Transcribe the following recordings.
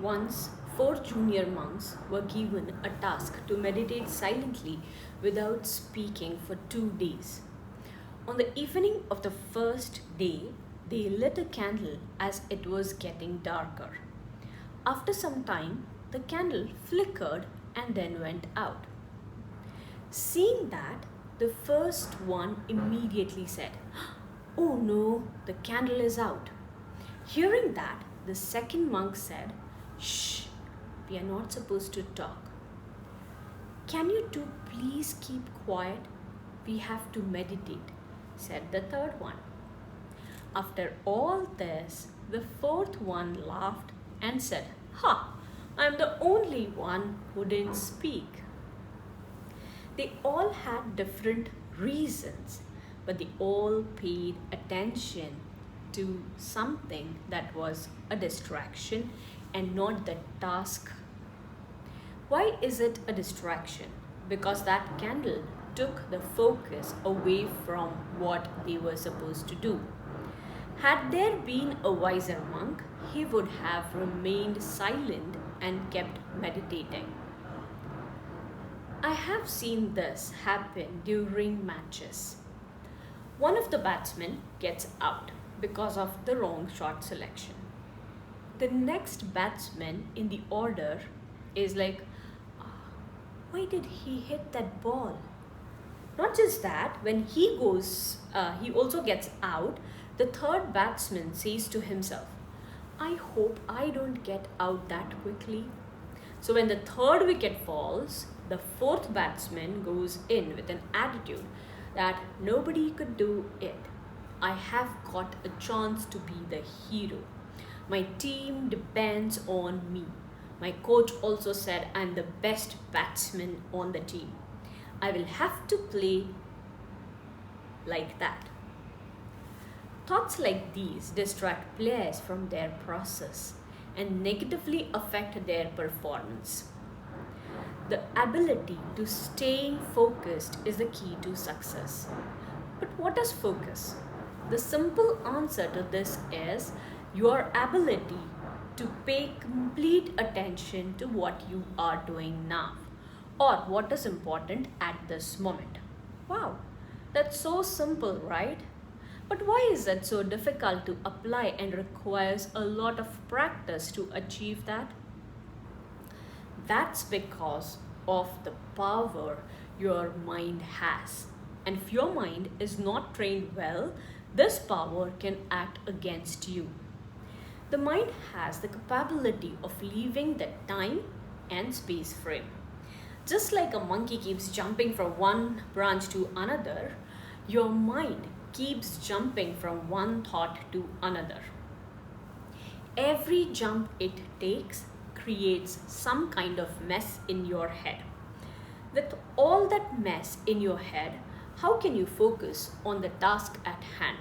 Once, four junior monks were given a task to meditate silently without speaking for 2 days. On the evening of the first day, they lit a candle as it was getting darker. After some time, the candle flickered and then went out. Seeing that, the first one immediately said, "Oh no, the candle is out." Hearing that, the second monk said, "Shh, we are not supposed to talk. Can you two please keep quiet? We have to meditate," said the third one. After all this, the fourth one laughed and said, "Ha, I'm the only one who didn't speak." They all had different reasons, but they all paid attention to something that was a distraction and not the task. Why is it a distraction? Because that candle took the focus away from what they were supposed to do. Had there been a wiser monk, he would have remained silent and kept meditating. I have seen this happen during matches. One of the batsmen gets out because of the wrong shot selection. The next batsman in the order is like, "Ah, why did he hit that ball?" Not just that, when he also gets out, the third batsman says to himself, "I hope I don't get out that quickly." So when the third wicket falls, the fourth batsman goes in with an attitude that nobody could do it. I have got a chance to be the hero. My team depends on me. My coach also said I'm the best batsman on the team. I will have to play like that. Thoughts like these distract players from their process and negatively affect their performance. The ability to staying focused is the key to success. But what is focus? The simple answer to this is your ability to pay complete attention to what you are doing now or what is important at this moment. Wow, that's so simple, right? But why is it so difficult to apply and requires a lot of practice to achieve that? That's because of the power your mind has. And if your mind is not trained well, this power can act against you. The mind has the capability of leaving the time and space frame. Just like a monkey keeps jumping from one branch to another, your mind keeps jumping from one thought to another. Every jump it takes creates some kind of mess in your head. With all that mess in your head, how can you focus on the task at hand?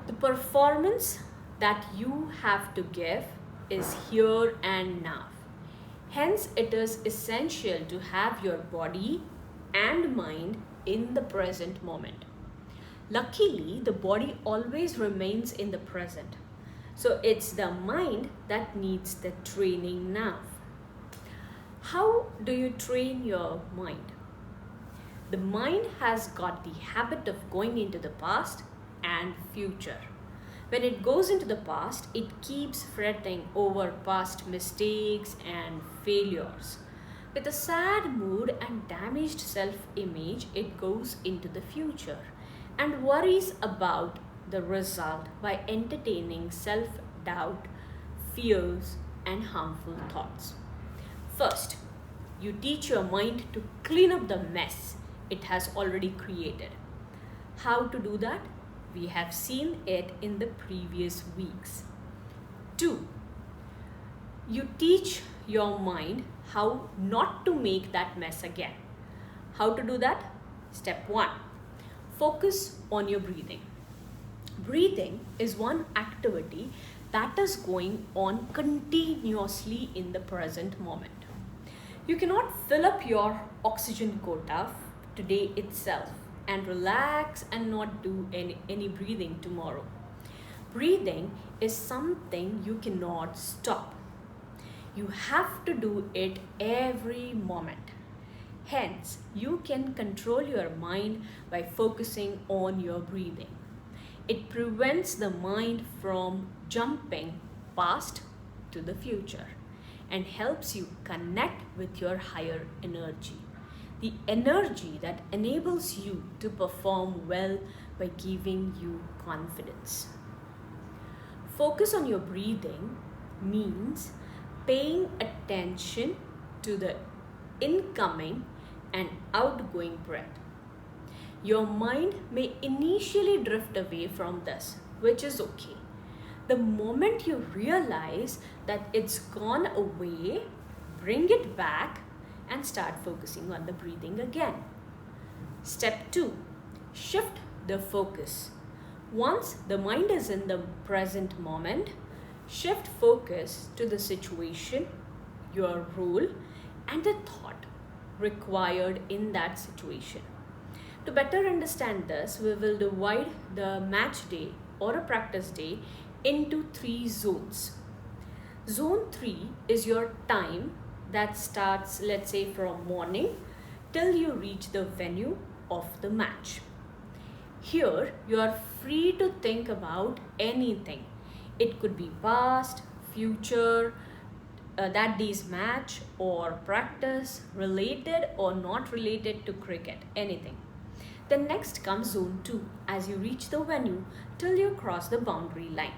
The performance that you have to give is here and now. Hence, it is essential to have your body and mind in the present moment. Luckily, the body always remains in the present. So it's the mind that needs the training now. How do you train your mind? The mind has got the habit of going into the past and future. When it goes into the past, it keeps fretting over past mistakes and failures. With a sad mood and damaged self-image, it goes into the future and worries about the result by entertaining self-doubt, fears, and harmful thoughts. First, you teach your mind to clean up the mess it has already created. How to do that? We have seen it in the previous weeks. 2. You teach your mind how not to make that mess again. How to do that? Step 1. Focus on your breathing. Breathing is one activity that is going on continuously in the present moment. You cannot fill up your oxygen quota today itself and relax and not do any breathing tomorrow. Breathing is something you cannot stop. You have to do it every moment. Hence, you can control your mind by focusing on your breathing. It prevents the mind from jumping past to the future and helps you connect with your higher energy. The energy that enables you to perform well by giving you confidence. Focus on your breathing means paying attention to the incoming and outgoing breath. Your mind may initially drift away from this, which is okay. The moment you realize that it's gone away, bring it back and start focusing on the breathing again. Step 2. Shift the focus. Once the mind is in the present moment, shift focus to the situation, your role, and the thought required in that situation. To better understand this, we will divide the match day or a practice day into 3 zones. Zone 3 is your time that starts, let's say, from morning till you reach the venue of the match. Here, you are free to think about anything. It could be past, future, that day's match or practice, related or not related to cricket, anything. Then next comes zone 2 as you reach the venue till you cross the boundary line.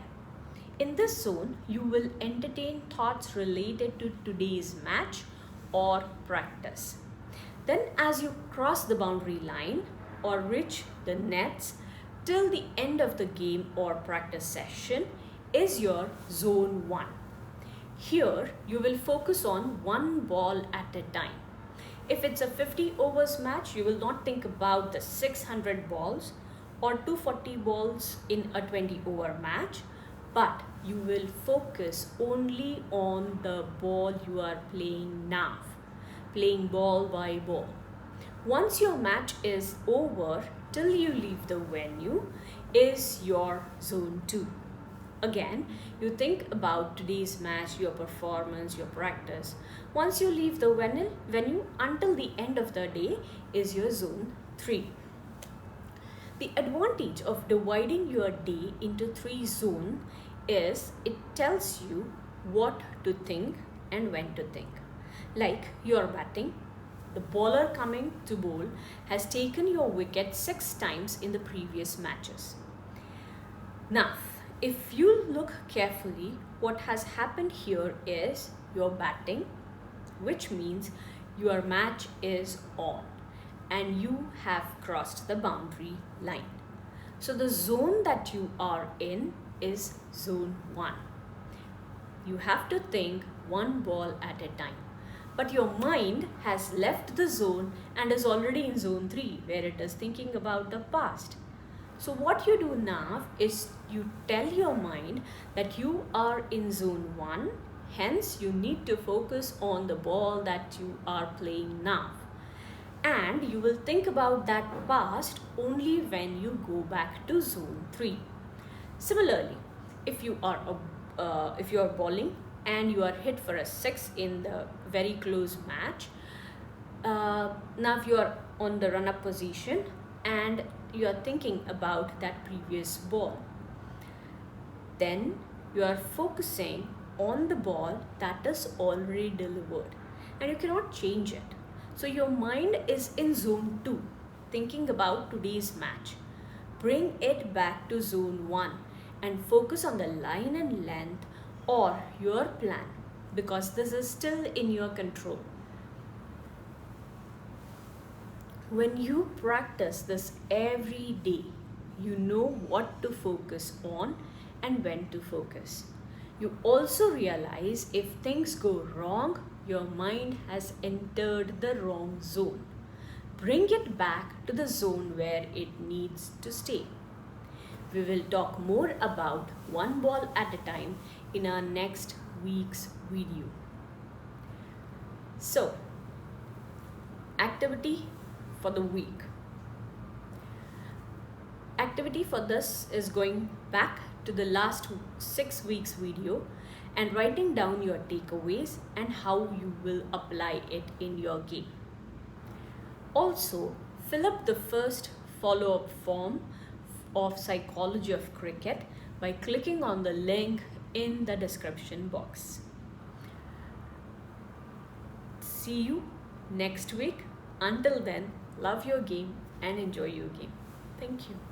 In this zone, you will entertain thoughts related to today's match or practice. Then as you cross the boundary line or reach the nets till the end of the game or practice session is your zone 1. Here you will focus on one ball at a time. If it's a 50 overs match, you will not think about the 600 balls or 240 balls in a 20 over match, but you will focus only on the ball you are playing now, playing ball by ball. Once your match is over till you leave the venue is your zone 2. Again, you think about today's match, your performance, your practice. Once you leave the venue until the end of the day is your zone 3. The advantage of dividing your day into 3 zones is it tells you what to think and when to think. Like you are batting, the bowler coming to bowl has taken your wicket 6 times in the previous matches. Now, if you look carefully, what has happened here is you're batting, which means your match is on and you have crossed the boundary line. So the zone that you are in is zone 1. You have to think one ball at a time. But your mind has left the zone and is already in zone 3 where it is thinking about the past. So what you do now is you tell your mind that you are in zone 1, hence you need to focus on the ball that you are playing now. And you will think about that past only when you go back to zone 3. Similarly, if you are bowling and you are hit for a 6 in the very close match, now you are on the run-up position and you are thinking about that previous ball. Then you are focusing on the ball that is already delivered and you cannot change it. So your mind is in zone 2, thinking about today's match. Bring it back to zone 1 and focus on the line and length or your plan because this is still in your control. When you practice this every day, you know what to focus on and when to focus. You also realize if things go wrong, your mind has entered the wrong zone. Bring it back to the zone where it needs to stay. We will talk more about one ball at a time in our next week's video. So, activity for the week. Activity for this is going back to the last 6 weeks video and writing down your takeaways and how you will apply it in your game. Also, fill up the first follow-up form of Psychology of Cricket by clicking on the link in the description box. See you next week. Until then, love your game and enjoy your game. Thank you.